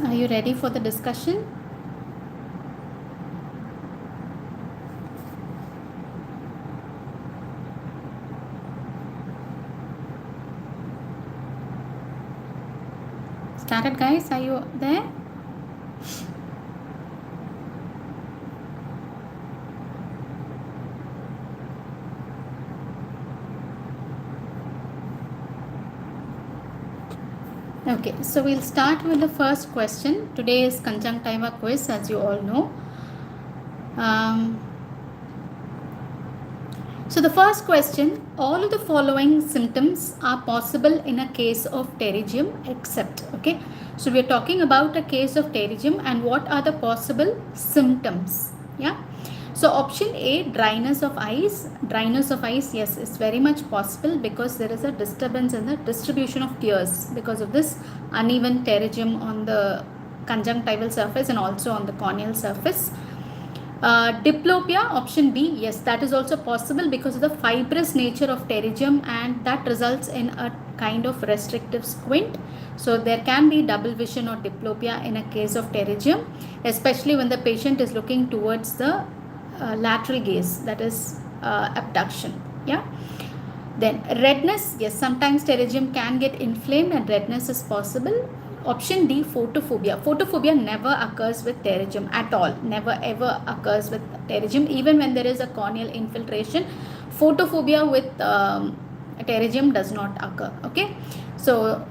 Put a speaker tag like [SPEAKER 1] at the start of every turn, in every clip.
[SPEAKER 1] Are you ready for the discussion? Started, guys? Are you there? Okay, so we'll start with the first question. Today is conjunctiva quiz, as you all know. So the first question, all of the following symptoms are possible in a case of pterygium except, okay. So we're talking about a case of pterygium and what are the possible symptoms, yeah. So option A, dryness of eyes. Dryness of eyes, yes, is very much possible because there is a disturbance in the distribution of tears because of this uneven pterygium on the conjunctival surface and also on the corneal surface. Diplopia, option B, yes, that is also possible because of the fibrous nature of pterygium and that results in a kind of restrictive squint. So there can be double vision or diplopia in a case of pterygium, especially when the patient is looking towards the lateral gaze, that is abduction. Yeah. Then redness, yes, sometimes pterygium can get inflamed and redness is possible. Option D, photophobia. Photophobia never occurs with pterygium at all. Never ever occurs with pterygium. Even when there is a corneal infiltration, photophobia with pterygium does not occur. Okay. So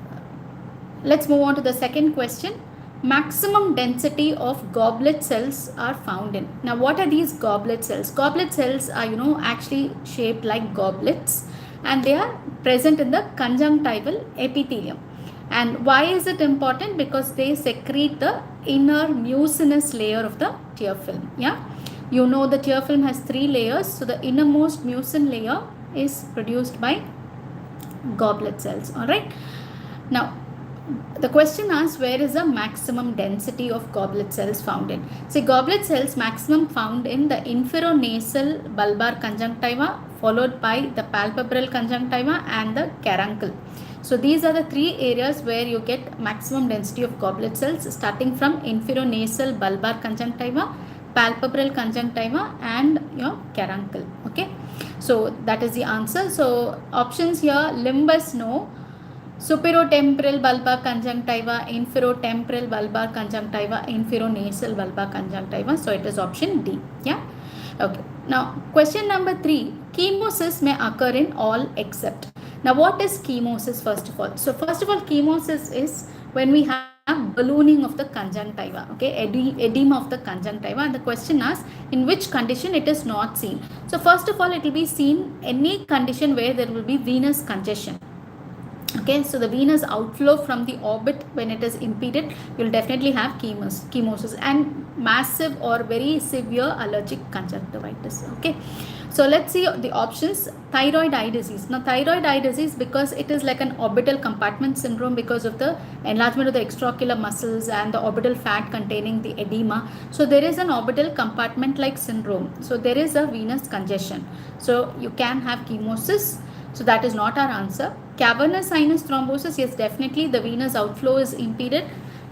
[SPEAKER 1] let's move on to the second question. Maximum density of goblet cells are found in. Now, what are these goblet cells? Goblet cells are, actually shaped like goblets and they are present in the conjunctival epithelium. And why is it important? Because they secrete the inner mucinous layer of the tear film. Yeah, the tear film has 3 layers. So the innermost mucin layer is produced by goblet cells. All right. Now, the question asks, where is the maximum density of goblet cells found in? See, goblet cells maximum found in the inferonasal bulbar conjunctiva, followed by the palpebral conjunctiva and the caruncle. So these are the 3 areas where you get maximum density of goblet cells, starting from inferonasal bulbar conjunctiva, palpebral conjunctiva and your caruncle. Okay, so that is the answer. So options here, limbus no, superotemporal bulbar conjunctiva, inferotemporal bulbar conjunctiva, inferonasal bulbar conjunctiva. So it is option D. Yeah. Okay. Now question number 3, chemosis may occur in all except. Now what is chemosis first of all? So first of all, chemosis is when we have ballooning of the conjunctiva, okay, edema of the conjunctiva, and the question asks in which condition it is not seen. So first of all, it will be seen any condition where there will be venous congestion. Okay, so the venous outflow from the orbit, when it is impeded, you will definitely have chemosis and massive or very severe allergic conjunctivitis. Okay, so let's see the options. Thyroid eye disease. Now thyroid eye disease, because it is like an orbital compartment syndrome because of the enlargement of the extraocular muscles and the orbital fat containing the edema. So there is an orbital compartment like syndrome. So there is a venous congestion. So you can have chemosis. So that is not our answer. Cavernous sinus thrombosis, yes, definitely the venous outflow is impeded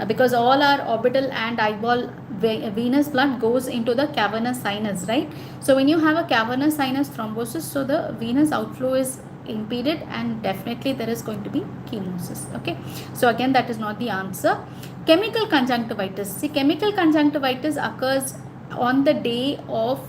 [SPEAKER 1] because all our orbital and eyeball venous blood goes into the cavernous sinus, right? So when you have a cavernous sinus thrombosis, so the venous outflow is impeded and definitely there is going to be chemosis. Okay, so again that is not the answer. Chemical conjunctivitis. See, chemical conjunctivitis occurs on the day of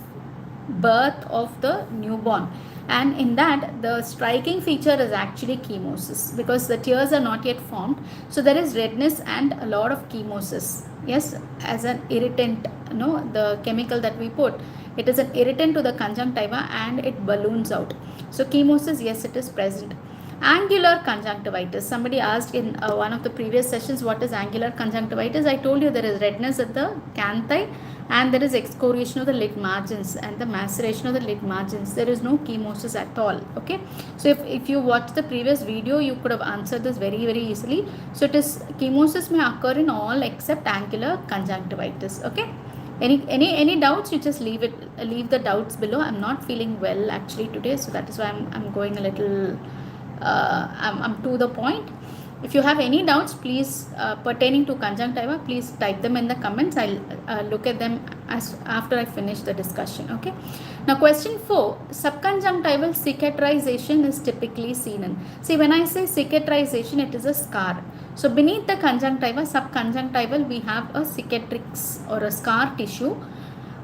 [SPEAKER 1] birth of the newborn, and in that the striking feature is actually chemosis because the tears are not yet formed. So there is redness and a lot of chemosis. Yes, as an irritant, the chemical that we put, it is an irritant to the conjunctiva and it balloons out. So chemosis, yes, it is present. Angular conjunctivitis. Somebody asked in one of the previous sessions, what is angular conjunctivitis? I told you there is redness at the canthi and there is excoriation of the lid margins and the maceration of the lid margins. There is no chemosis at all. Okay, so if you watch the previous video, you could have answered this very, very easily. So it is chemosis may occur in all except angular conjunctivitis. Okay, any doubts, you just leave the doubts below. I'm not feeling well actually today, so that is why I'm going a little I'm to the point. If you have any doubts, please pertaining to conjunctiva, please type them in the comments. I'll look at them as after I finish the discussion. Okay. Now question 4, subconjunctival cicatrization is typically seen in. See, when I say cicatrization, it is a scar. So beneath the conjunctiva, subconjunctival, we have a cicatrix or a scar tissue.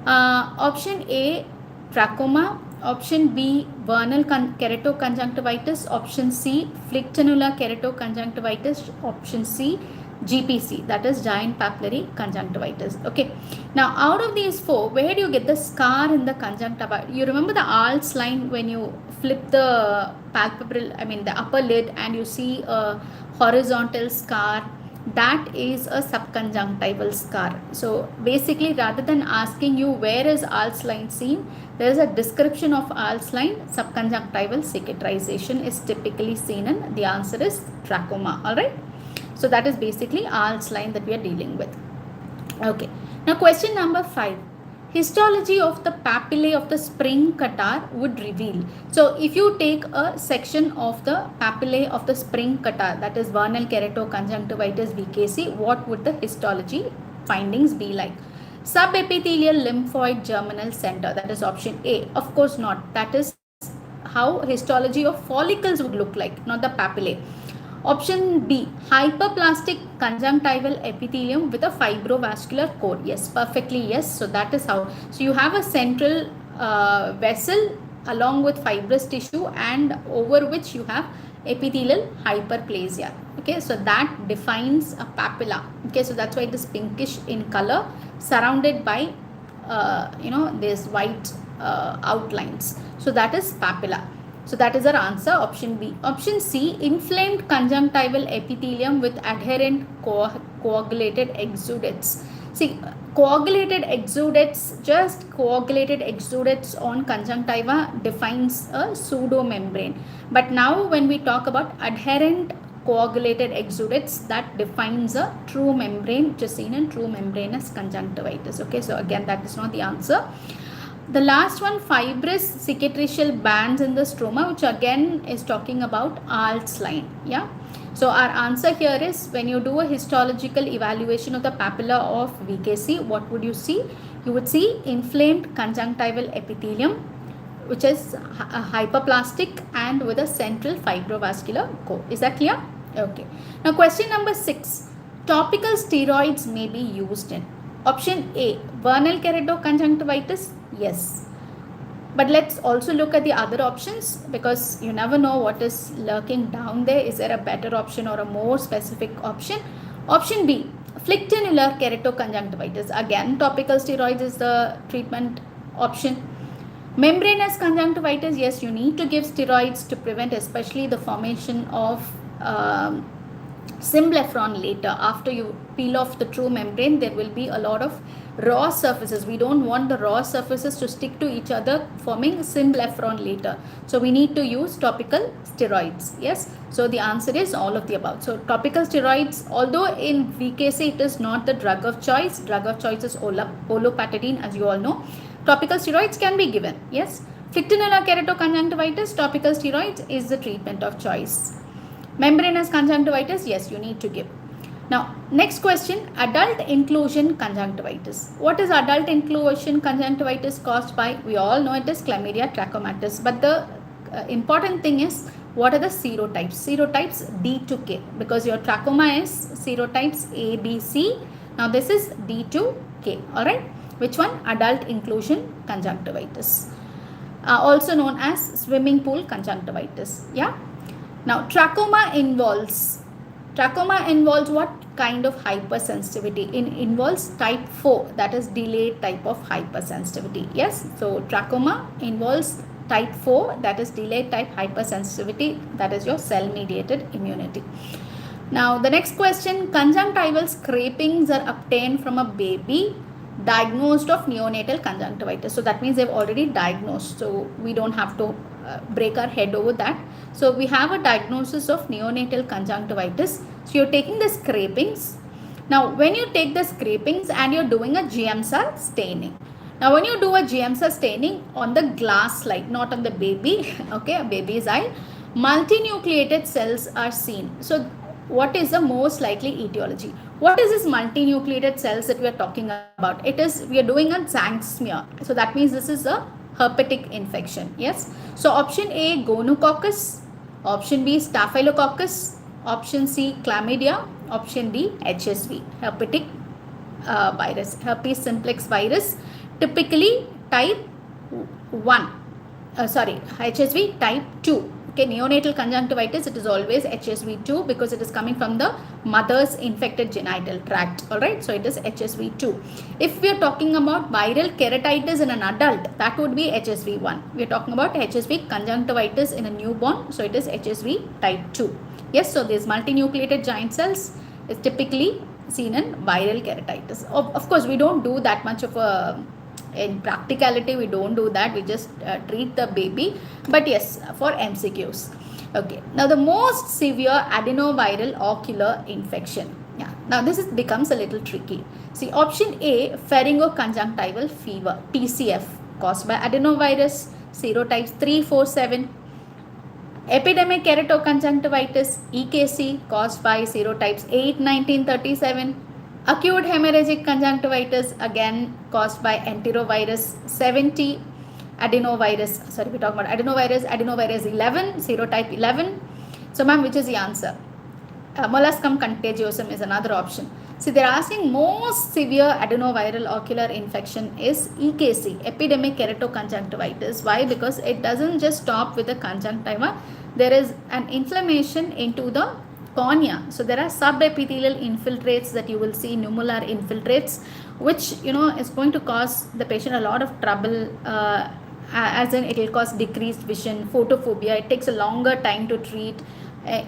[SPEAKER 1] Option A, trachoma. Option B, vernal keratoconjunctivitis. Option C, flictanular keratoconjunctivitis. Option C, GPC, that is giant papillary conjunctivitis. Okay. Now, out of these 4, where do you get the scar in the conjunctiva? You remember the Arl's line when you flip the palpebral, the upper lid, and you see a horizontal scar? That is a subconjunctival scar. So basically, rather than asking you where is Arl's line seen, there is a description of Arl's line. Subconjunctival cicatrization is typically seen in. The answer is trachoma. All right. So that is basically Arl's line that we are dealing with. Okay. Now question number 5. Histology of the papillae of the spring catarrh would reveal. So if you take a section of the papillae of the spring catarrh, that is vernal keratoconjunctivitis VKC, what would the histology findings be like? Subepithelial lymphoid germinal center, that is option A. Of course not. That is how histology of follicles would look like, not the papillae. Option B, hyperplastic conjunctival epithelium with a fibrovascular core. Yes, perfectly yes. So that is how. So you have a central vessel along with fibrous tissue, and over which you have epithelial hyperplasia. Okay, so that defines a papilla. Okay, so that's why it is pinkish in color, surrounded by these white outlines. So that is papilla. So that is our answer, option B. Option C, inflamed conjunctival epithelium with adherent coagulated exudates. See, coagulated exudates, just coagulated exudates on conjunctiva defines a pseudomembrane. But now when we talk about adherent coagulated exudates, that defines a true membrane, which is seen in true membranous conjunctivitis. Okay, so again, that is not the answer. The last one, fibrous cicatricial bands in the stroma, which again is talking about Arl's line. Yeah. So our answer here is, when you do a histological evaluation of the papilla of VKC, what would you see? You would see inflamed conjunctival epithelium, which is hyperplastic and with a central fibrovascular core. Is that clear? Okay. Now question number 6. Topical steroids may be used in. Option A, vernal keratoconjunctivitis. Yes. But let's also look at the other options, because you never know what is lurking down there. Is there a better option or a more specific option? Option B, flictanular keratoconjunctivitis. Again, topical steroids is the treatment option. Membranous conjunctivitis, yes, you need to give steroids to prevent especially the formation of symblepharon later. After you peel off the true membrane, there will be a lot of raw surfaces. We don't want the raw surfaces to stick to each other, forming symblepharon later. So we need to use topical steroids. Yes. So the answer is all of the above. So topical steroids, although in VKC it is not the drug of choice. Drug of choice is olopatadine, as you all know. Topical steroids can be given. Yes. Flictanular keratoconjunctivitis, topical steroids is the treatment of choice. Membranous conjunctivitis, yes, you need to give. Now, next question, adult inclusion conjunctivitis. What is adult inclusion conjunctivitis caused by? We all know it is chlamydia trachomatis. But the important thing is, what are the serotypes? Serotypes D to K, because your trachoma is serotypes A, B, C. Now, this is D to K. Alright. Which one? Adult inclusion conjunctivitis. Also known as swimming pool conjunctivitis. Yeah. Now, trachoma involves what kind of hypersensitivity? It involves type 4, that is delayed type of hypersensitivity. Yes, so trachoma involves type 4, that is delayed type hypersensitivity, that is your cell mediated immunity. Now the next question, conjunctival scrapings are obtained from a baby diagnosed of neonatal conjunctivitis. So that means they've already diagnosed, so we don't have to break our head over that. So we have a diagnosis of neonatal conjunctivitis. So you're taking the scrapings. Now when you take the scrapings and you're doing a GMSA staining. Now when you do a GMSA staining on the glass slide, not on the baby, okay, a baby's eye, multinucleated cells are seen. So what is the most likely etiology? What is this multinucleated cells that we are talking about? We are doing a Zank smear. So that means this is a herpetic infection. Yes. So option A, gonococcus. Option B, staphylococcus. Option C, chlamydia. Option D, HSV, herpetic virus, herpes simplex virus, typically type 1. HSV type 2. Okay, neonatal conjunctivitis, it is always HSV2 because it is coming from the mother's infected genital tract. Alright, so it is HSV2. If we are talking about viral keratitis in an adult, that would be HSV1. We are talking about HSV conjunctivitis in a newborn, so it is HSV type 2. Yes, so these multinucleated giant cells is typically seen in viral keratitis. Of course, we don't do that much of a, in practicality we don't do that, we just treat the baby, but yes, for MCQs. Okay, now the most severe adenoviral ocular infection. Yeah, now this becomes a little tricky. See, option A, pharyngoconjunctival fever, PCF, caused by adenovirus, serotypes 3, 4, 7. Epidemic keratoconjunctivitis, EKC, caused by serotypes 8, 19, 37. Acute hemorrhagic conjunctivitis, again caused by enterovirus 70. Adenovirus, we're talking about adenovirus 11, serotype 11. So ma'am, which is the answer? Molluscum contagiosum is another option. See, they're asking most severe adenoviral ocular infection is EKC, epidemic keratoconjunctivitis. Why? Because it doesn't just stop with the conjunctiva. There is an inflammation into the cornea. So there are subepithelial infiltrates that you will see, nummular infiltrates, which is going to cause the patient a lot of trouble, as in it will cause decreased vision, photophobia. It takes a longer time to treat.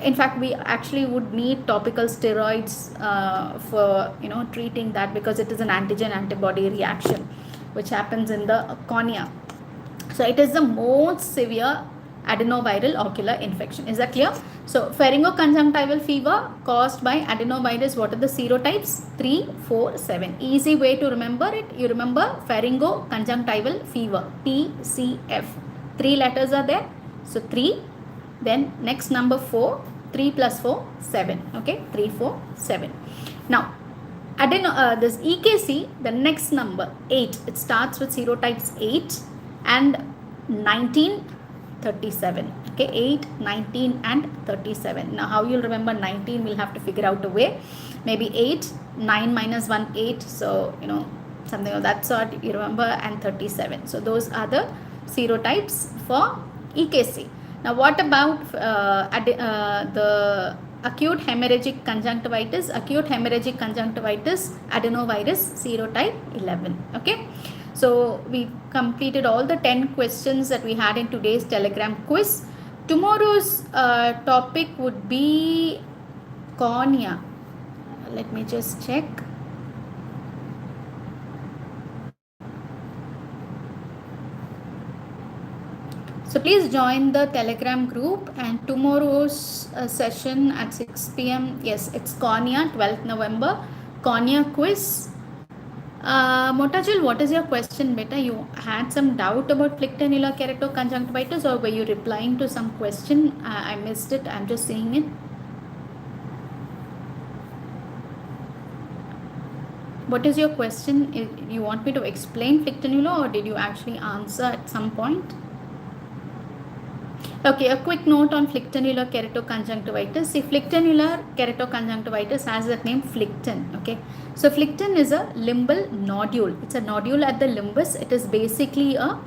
[SPEAKER 1] In fact, we actually would need topical steroids for treating that, because it is an antigen antibody reaction which happens in the cornea. So it is the most severe adenoviral ocular infection. Is that clear? So pharyngoconjunctival fever caused by adenovirus. What are the serotypes? 3, 4, 7. Easy way to remember it. You remember pharyngoconjunctival fever, PCF. 3 letters are there. So 3. Then next number 4, 3 plus 4, 7. Okay, 3, 4, 7. Now, this EKC, the next number 8. It starts with serotypes 8 and 19, 37. Okay, 8, 19 and 37. Now, how you'll remember 19, we'll have to figure out a way. Maybe 8, 9 minus 1, 8. So, something of that sort you remember, and 37. So, those are the serotypes for EKC. Now, what about the acute hemorrhagic conjunctivitis? Acute hemorrhagic conjunctivitis, adenovirus, serotype 11. Okay. So, we completed all the 10 questions that we had in today's Telegram quiz. Tomorrow's topic would be cornea. Let me just check. So please join the Telegram group, and tomorrow's session at 6 p.m. Yes, it's cornea, 12th November, cornea quiz. Motajul, what is your question, beta? You had some doubt about flictanular keratoconjunctivitis, or were you replying to some question? I missed it. I'm just seeing it. What is your question? You want me to explain flictanular, or did you actually answer at some point? Okay, a quick note on flictanular keratoconjunctivitis. See, flictanular keratoconjunctivitis has the name flictin. Okay, so flictin is a limbal nodule. It's a nodule at the limbus. It is basically a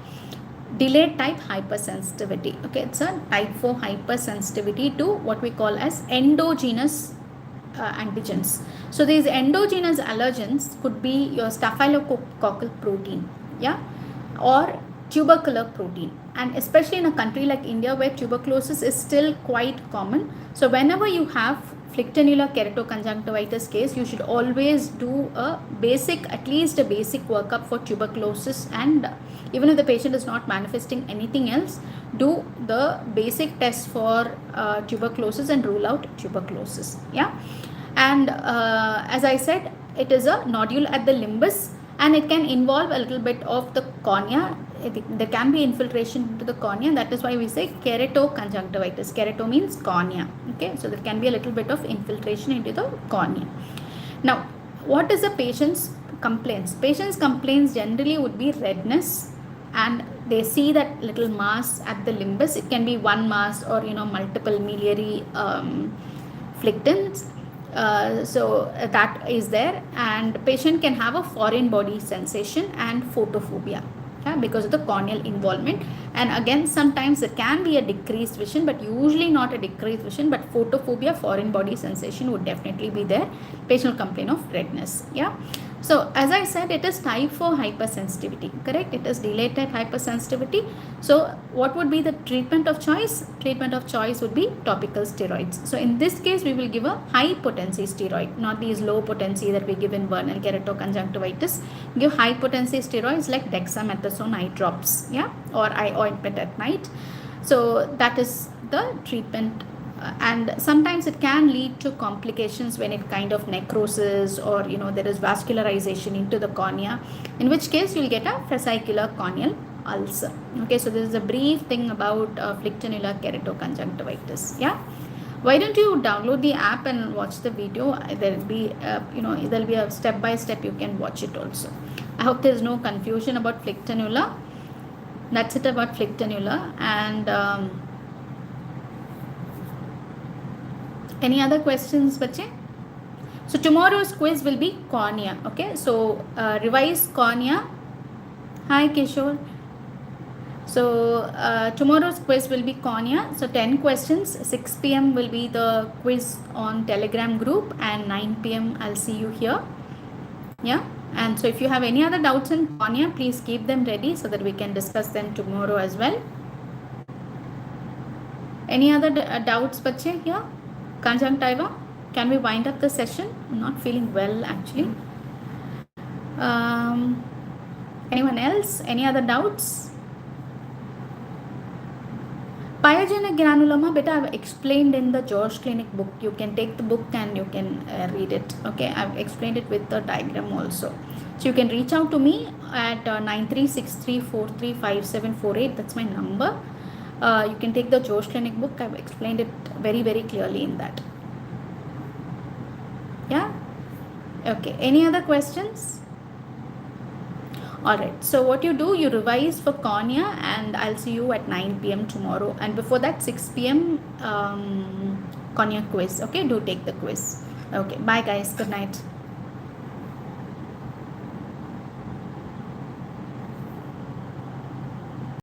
[SPEAKER 1] delayed type hypersensitivity. Okay, it's a type 4 hypersensitivity to what we call as endogenous antigens. So these endogenous allergens could be your staphylococcal protein, yeah, or tubercular protein. And especially in a country like India, where tuberculosis is still quite common. So whenever you have flictanular keratoconjunctivitis case, you should always do at least a basic workup for tuberculosis, and even if the patient is not manifesting anything else, do the basic test for tuberculosis and rule out tuberculosis. Yeah, and as I said, it is a nodule at the limbus, and it can involve a little bit of the cornea. there can be infiltration into the cornea. That is why we say keratoconjunctivitis. Kerato means cornea. Okay, so there can be a little bit of infiltration into the cornea. Now, what is the patient's complaints? Patient's complaints generally would be redness, and they see that little mass at the limbus. It can be one mass or multiple miliary flictins. So that is there, and patient can have a foreign body sensation and photophobia, because of the corneal involvement. And again, sometimes there can be a decreased vision, but usually not a decreased vision, but photophobia, foreign body sensation would definitely be there. Patient will complain of redness. So as I said, it is type 4 hypersensitivity, correct? It is delayed type hypersensitivity. So what would be the treatment of choice? Treatment of choice would be topical steroids. So in this case, we will give a high potency steroid, not these low potency that we give in vernal keratoconjunctivitis. Give high potency steroids like dexamethasone eye drops, or eye ointment at night. So that is the treatment. And sometimes it can lead to complications when it kind of necrosis, or there is vascularization into the cornea, in which case you'll get a fascicular corneal ulcer. Okay, so this is a brief thing about flictanular keratoconjunctivitis. Why don't you download the app and watch the video? There'll be there'll be a step by step, you can watch it also. I hope there's no confusion about flictanular. That's it about flictanular. And any other questions, bache? So tomorrow's quiz will be cornea. Okay, so revise cornea. Hi Kishore. So tomorrow's quiz will be cornea. So 10 questions. 6 p.m. will be the quiz on Telegram group, and 9 p.m. I'll see you here. And so if you have any other doubts in cornea, please keep them ready so that we can discuss them tomorrow as well. Any other doubts, bache, here? Conjunctiva, can we wind up the session? I'm not feeling well actually. Anyone else? Any other doubts? Pyogenic granuloma, beta, I've explained in the George Clinic book. You can take the book and you can read it. Okay, I've explained it with the diagram also. So you can reach out to me at 9363435748. That's my number. You can take the George Clinic book. I've explained it very, very clearly in that. Okay. Any other questions? Alright. So what you do, you revise for cornea, and I'll see you at 9 p.m. tomorrow. And before that, 6 p.m. Cornea quiz. Okay. Do take the quiz. Okay. Bye guys. Good night.